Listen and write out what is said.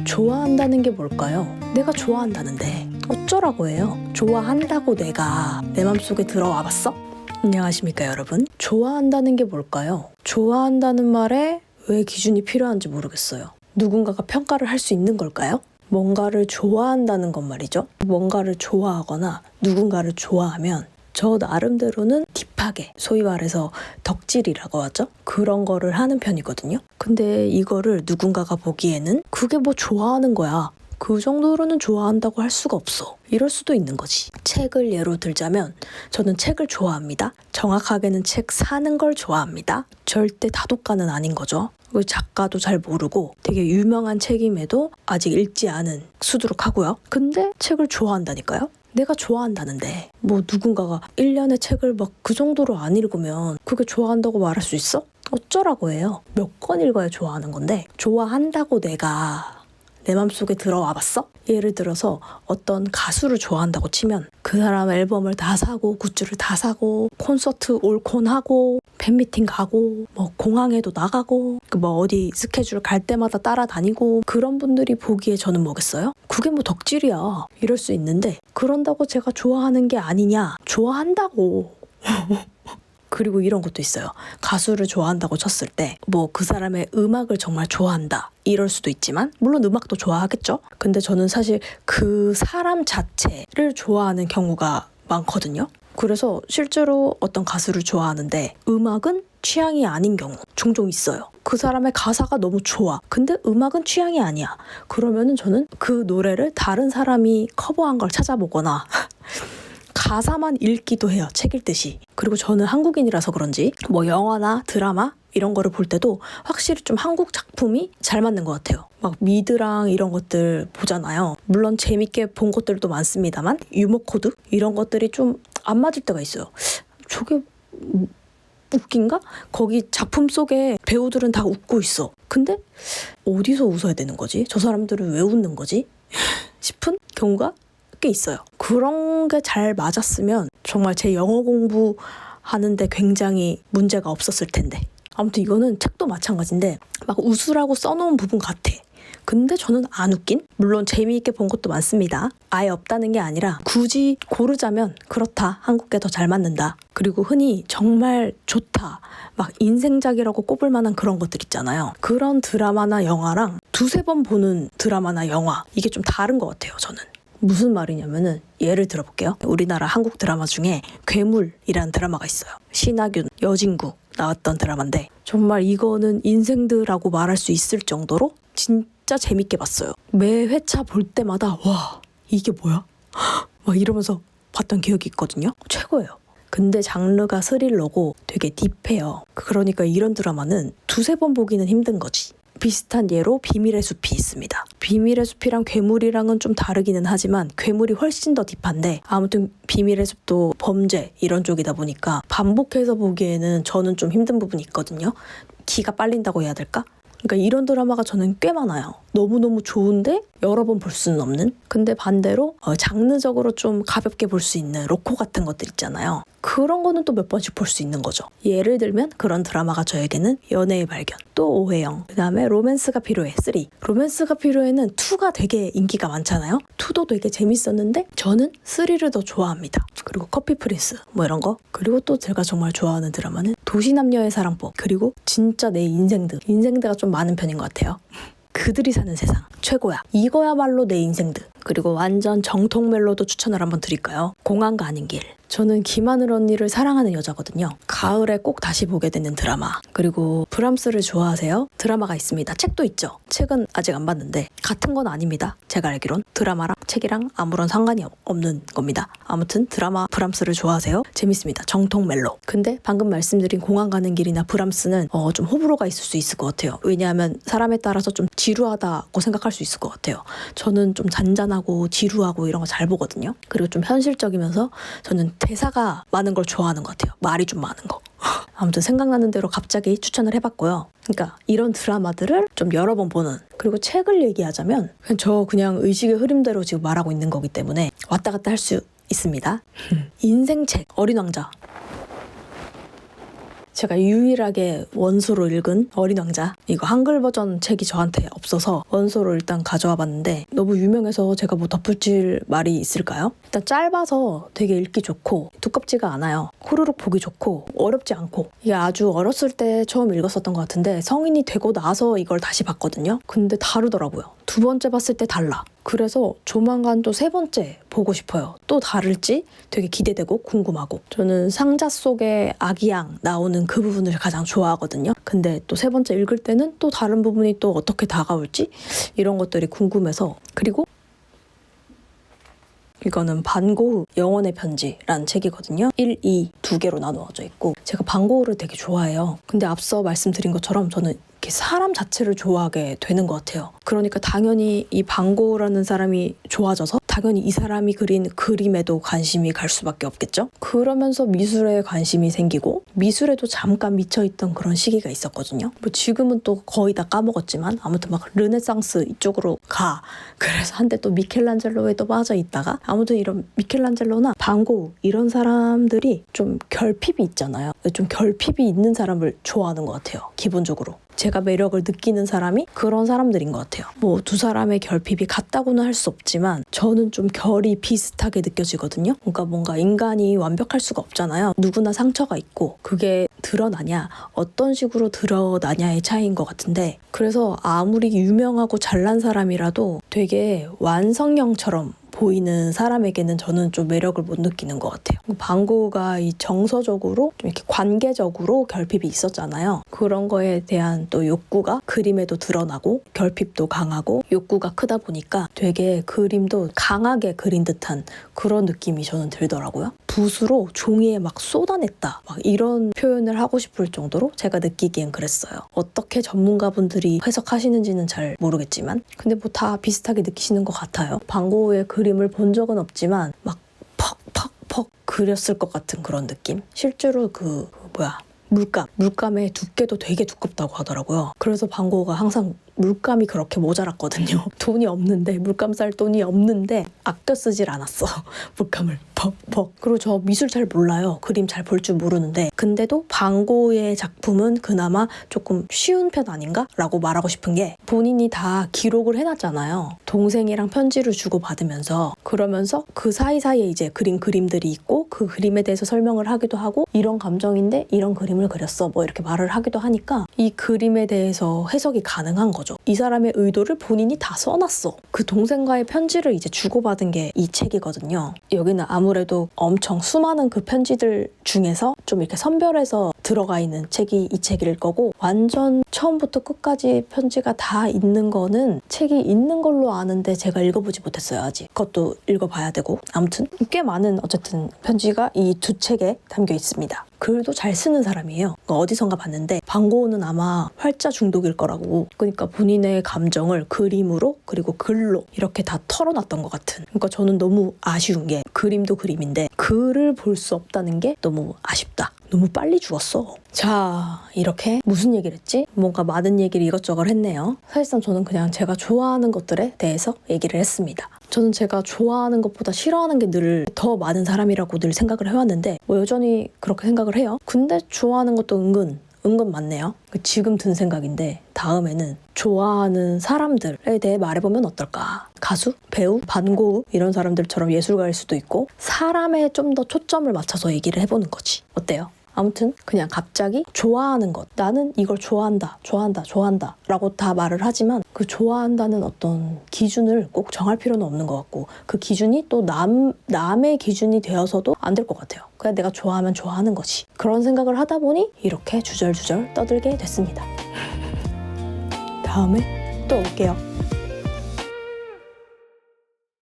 좋아한다는 게 뭘까요? 내가 좋아한다는데 어쩌라고 해요? 좋아한다고 내가 내 맘속에 들어와 봤어? 안녕하십니까 여러분? 좋아한다는 게 뭘까요? 좋아한다는 말에 왜 기준이 필요한지 모르겠어요. 누군가가 평가를 할 수 있는 걸까요? 뭔가를 좋아한다는 건 말이죠. 뭔가를 좋아하거나 누군가를 좋아하면 저 나름대로는 딥하게, 소위 말해서 덕질이라고 하죠. 그런 거를 하는 편이거든요. 근데 이거를 누군가가 보기에는 그게 뭐 좋아하는 거야. 그 정도로는 좋아한다고 할 수가 없어. 이럴 수도 있는 거지. 책을 예로 들자면 저는 책을 좋아합니다. 정확하게는 책 사는 걸 좋아합니다. 절대 다독가는 아닌 거죠. 작가도 잘 모르고 되게 유명한 책임에도 아직 읽지 않은 수두룩하고요. 근데 책을 좋아한다니까요. 내가 좋아한다는데 뭐 누군가가 1년에 책을 막 그 정도로 안 읽으면 그게 좋아한다고 말할 수 있어? 어쩌라고 해요. 몇 권 읽어야 좋아하는 건데 좋아한다고 내가 내 맘속에 들어와 봤어? 예를 들어서 어떤 가수를 좋아한다고 치면 그 사람 앨범을 다 사고 굿즈를 다 사고 콘서트 올콘 하고 팬미팅 가고 뭐 공항에도 나가고 뭐 어디 스케줄 갈 때마다 따라다니고 그런 분들이 보기에 저는 뭐겠어요? 그게 뭐 덕질이야. 이럴 수 있는데 그런다고 제가 좋아하는 게 아니냐? 좋아한다고. 그리고 이런 것도 있어요. 가수를 좋아한다고 쳤을 때 뭐 그 사람의 음악을 정말 좋아한다 이럴 수도 있지만 물론 음악도 좋아하겠죠. 근데 저는 사실 그 사람 자체를 좋아하는 경우가 많거든요. 그래서 실제로 어떤 가수를 좋아하는데 음악은 취향이 아닌 경우 종종 있어요. 그 사람의 가사가 너무 좋아. 근데 음악은 취향이 아니야. 그러면은 저는 그 노래를 다른 사람이 커버한 걸 찾아보거나 가사만 읽기도 해요. 책 읽듯이. 그리고 저는 한국인이라서 그런지 뭐 영화나 드라마 이런 거를 볼 때도 확실히 좀 한국 작품이 잘 맞는 것 같아요. 막 미드랑 이런 것들 보잖아요. 물론 재밌게 본 것들도 많습니다만 유머 코드 이런 것들이 좀 안 맞을 때가 있어요. 저게 웃긴가? 거기 작품 속에 배우들은 다 웃고 있어. 근데 어디서 웃어야 되는 거지? 저 사람들은 왜 웃는 거지? 싶은 경우가 꽤 있어요. 그런 게 잘 맞았으면 정말 제 영어 공부하는데 굉장히 문제가 없었을 텐데. 아무튼 이거는 책도 마찬가지인데 막 웃으라고 써놓은 부분 같아. 근데 저는 안 웃긴? 물론 재미있게 본 것도 많습니다. 아예 없다는 게 아니라 굳이 고르자면 그렇다. 한국 게 더 잘 맞는다. 그리고 흔히 정말 좋다. 막 인생작이라고 꼽을 만한 그런 것들 있잖아요. 그런 드라마나 영화랑 두세 번 보는 드라마나 영화 이게 좀 다른 것 같아요. 저는. 무슨 말이냐면은 예를 들어볼게요. 우리나라 한국 드라마 중에 괴물이라는 드라마가 있어요. 신하균, 여진구 나왔던 드라마인데 정말 이거는 인생드라고 말할 수 있을 정도로 진짜 재밌게 봤어요. 매 회차 볼 때마다 와 이게 뭐야? 막 이러면서 봤던 기억이 있거든요. 최고예요. 근데 장르가 스릴러고 되게 딥해요. 그러니까 이런 드라마는 두세 번 보기는 힘든 거지. 비슷한 예로 비밀의 숲이 있습니다. 비밀의 숲이랑 괴물이랑은 좀 다르기는 하지만 괴물이 훨씬 더 딥한데 아무튼 비밀의 숲도 범죄 이런 쪽이다 보니까 반복해서 보기에는 저는 좀 힘든 부분이 있거든요. 기가 빨린다고 해야 될까? 그러니까 이런 드라마가 저는 꽤 많아요. 너무너무 좋은데 여러 번 볼 수는 없는? 근데 반대로 장르적으로 좀 가볍게 볼 수 있는 로코 같은 것들 있잖아요. 그런 거는 또 몇 번씩 볼 수 있는 거죠. 예를 들면 그런 드라마가 저에게는 연애의 발견, 또 오해영, 그 다음에 로맨스가 필요해 3. 로맨스가 필요해는 2가 되게 인기가 많잖아요. 2도 되게 재밌었는데 저는 3를 더 좋아합니다. 그리고 커피 프린스 뭐 이런 거. 그리고 또 제가 정말 좋아하는 드라마는 도시남녀의 사랑법. 그리고 진짜 내 인생드가 좀 많은 편인 것 같아요. 그들이 사는 세상 최고야. 이거야말로 내 인생드. 그리고 완전 정통 멜로도 추천을 한번 드릴까요? 공항 가는 길. 저는 김하늘 언니를 사랑하는 여자거든요. 가을에 꼭 다시 보게 되는 드라마. 그리고 브람스를 좋아하세요? 드라마가 있습니다. 책도 있죠. 책은 아직 안 봤는데 같은 건 아닙니다. 제가 알기론 드라마랑 책이랑 아무런 상관이 없는 겁니다. 아무튼 드라마 브람스를 좋아하세요? 재밌습니다. 정통 멜로. 근데 방금 말씀드린 공항 가는 길이나 브람스는 좀 호불호가 있을 수 있을 것 같아요. 왜냐하면 사람에 따라서 좀 지루하다고 생각할 수 있을 것 같아요. 저는 좀 잔잔하고 지루하고 이런 거 잘 보거든요. 그리고 좀 현실적이면서 저는 대사가 많은 걸 좋아하는 것 같아요. 말이 좀 많은 거. 아무튼 생각나는 대로 갑자기 추천을 해봤고요. 그러니까 이런 드라마들을 좀 여러 번 보는. 그리고 책을 얘기하자면 그냥 의식의 흐름대로 지금 말하고 있는 거기 때문에 왔다 갔다 할 수 있습니다. 인생책 어린 왕자 제가 유일하게 원소로 읽은 어린 왕자, 이거 한글 버전 책이 저한테 없어서 원소로 일단 가져와 봤는데 너무 유명해서 제가 뭐 덧붙일 말이 있을까요? 일단 짧아서 되게 읽기 좋고 두껍지가 않아요. 후루룩 보기 좋고 어렵지 않고, 이게 아주 어렸을 때 처음 읽었었던 것 같은데 성인이 되고 나서 이걸 다시 봤거든요. 근데 다르더라고요. 두 번째 봤을 때 달라. 그래서 조만간 또 세 번째 보고 싶어요. 또 다를지 되게 기대되고 궁금하고. 저는 상자 속에 아기양 나오는 그 부분을 가장 좋아하거든요. 근데 또 세 번째 읽을 때는 또 다른 부분이 또 어떻게 다가올지 이런 것들이 궁금해서. 그리고 이거는 반고흐 영혼의 편지라는 책이거든요. 1, 2 두 개로 나누어져 있고, 제가 반고흐를 되게 좋아해요. 근데 앞서 말씀드린 것처럼 저는 이렇게 사람 자체를 좋아하게 되는 것 같아요. 그러니까 당연히 이 반고흐라는 사람이 좋아져서 당연히 이 사람이 그린 그림에도 관심이 갈 수밖에 없겠죠. 그러면서 미술에 관심이 생기고 미술에도 잠깐 미쳐있던 그런 시기가 있었거든요. 뭐 지금은 또 거의 다 까먹었지만 아무튼 막 르네상스 이쪽으로 가. 그래서 한때 또 미켈란젤로에 또 빠져 있다가, 아무튼 이런 미켈란젤로나 반고흐 이런 사람들이 좀 결핍이 있잖아요. 좀 결핍이 있는 사람을 좋아하는 것 같아요. 기본적으로. 제가 매력을 느끼는 사람이 그런 사람들인 것 같아요. 뭐 두 사람의 결핍이 같다고는 할 수 없지만 저는 좀 결이 비슷하게 느껴지거든요. 그러니까 뭔가 인간이 완벽할 수가 없잖아요. 누구나 상처가 있고 그게 드러나냐, 어떤 식으로 드러나냐의 차이인 것 같은데, 그래서 아무리 유명하고 잘난 사람이라도 되게 완성형처럼 보이는 사람에게는 저는 좀 매력을 못 느끼는 것 같아요. 반고흐가 이 정서적으로 좀 이렇게 관계적으로 결핍이 있었잖아요. 그런 거에 대한 또 욕구가 그림에도 드러나고 결핍도 강하고 욕구가 크다 보니까 되게 그림도 강하게 그린 듯한 그런 느낌이 저는 들더라고요. 붓으로 종이에 막 쏟아냈다, 막 이런 표현을 하고 싶을 정도로 제가 느끼기엔 그랬어요. 어떻게 전문가분들이 해석하시는지는 잘 모르겠지만 근데 뭐 다 비슷하게 느끼시는 것 같아요. 반고흐의 그림을 본 적은 없지만 막 퍽퍽퍽 그렸을 것 같은 그런 느낌? 실제로 물감의 두께도 되게 두껍다고 하더라고요. 그래서 반고흐가 항상 물감이 그렇게 모자랐거든요. 돈이 없는데, 물감 살 돈이 없는데 아껴 쓰질 않았어. 물감을 퍽퍽. 그리고 저 미술 잘 몰라요. 그림 잘 볼 줄 모르는데 근데도 반고흐의 작품은 그나마 조금 쉬운 편 아닌가? 라고 말하고 싶은 게, 본인이 다 기록을 해놨잖아요. 동생이랑 편지를 주고받으면서, 그러면서 그 사이사이에 이제 그린 그림들이 있고 그 그림에 대해서 설명을 하기도 하고, 이런 감정인데 이런 그림을 그렸어 뭐 이렇게 말을 하기도 하니까 이 그림에 대해서 해석이 가능한 거죠. 이 사람의 의도를 본인이 다 써놨어. 그 동생과의 편지를 이제 주고받은 게 이 책이거든요. 여기는 아무래도 엄청 수많은 그 편지들 중에서 좀 이렇게 선별해서 들어가 있는 책이 이 책일 거고, 완전 처음부터 끝까지 편지가 다 있는 거는 책이 있는 걸로 아는데 제가 읽어보지 못했어요. 아직. 그것도 읽어봐야 되고. 아무튼 꽤 많은 어쨌든 편지가 이 두 책에 담겨 있습니다. 글도 잘 쓰는 사람이에요. 어디선가 봤는데 반고흐는 아마 활자 중독일 거라고. 그러니까 본인의 감정을 그림으로 그리고 글로 이렇게 다 털어놨던 것 같은. 그러니까 저는 너무 아쉬운 게, 그림도 그림인데 글을 볼 수 없다는 게 너무 아쉽다. 너무 빨리 죽었어. 자, 이렇게 무슨 얘기를 했지? 뭔가 많은 얘기를 이것저것 했네요. 사실상 저는 그냥 제가 좋아하는 것들에 대해서 얘기를 했습니다. 저는 제가 좋아하는 것보다 싫어하는 게 늘 더 많은 사람이라고 늘 생각을 해왔는데 뭐 여전히 그렇게 생각을 해요. 근데 좋아하는 것도 은근 많네요. 지금 든 생각인데 다음에는 좋아하는 사람들에 대해 말해보면 어떨까? 가수? 배우? 반고흐? 이런 사람들처럼 예술가일 수도 있고, 사람에 좀 더 초점을 맞춰서 얘기를 해보는 거지. 어때요? 아무튼 그냥 갑자기 좋아하는 것, 나는 이걸 좋아한다 라고 다 말을 하지만 그 좋아한다는 어떤 기준을 꼭 정할 필요는 없는 것 같고, 그 기준이 또 남의 기준이 되어서도 안 될 것 같아요. 그냥 내가 좋아하면 좋아하는 거지. 그런 생각을 하다 보니 이렇게 주절주절 떠들게 됐습니다. 다음에 또 올게요.